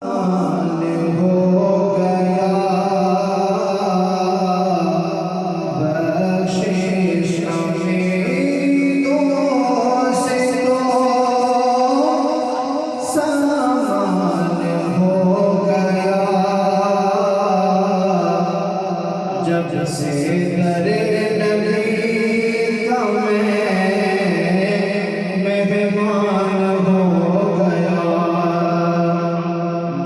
हो गया बख्शिश उम्मीदों से तो सामान हो गया जब से दरे नबी का मेहमान हो गया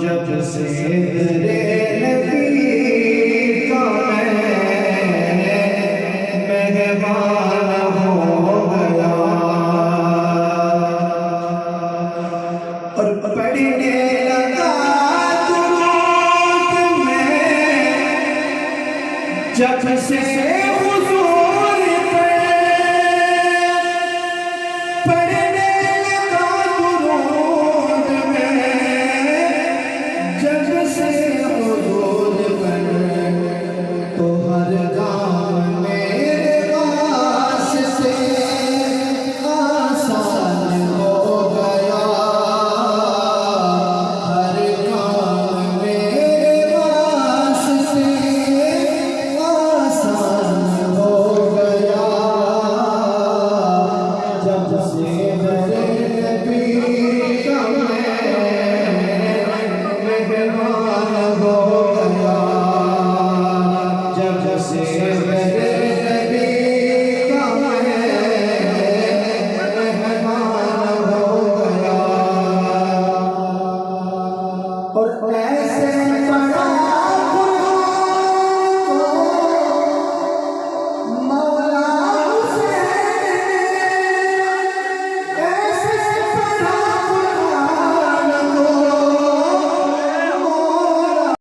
जब से दरे नबी का मेहमान हो गया और पढ़ने लगा दुरूद में जब से हुजूर पे पढ़ने लगा दुरूद में जब से हुजूर पर तो हर काम मेरे वास्ते आसान हो गया हर काम मेरे वास्ते आसान हो गया जब से मेरे नबी का मेहमान हो गया जब से मेरे नबी का मेहमान हो गया और ऐसे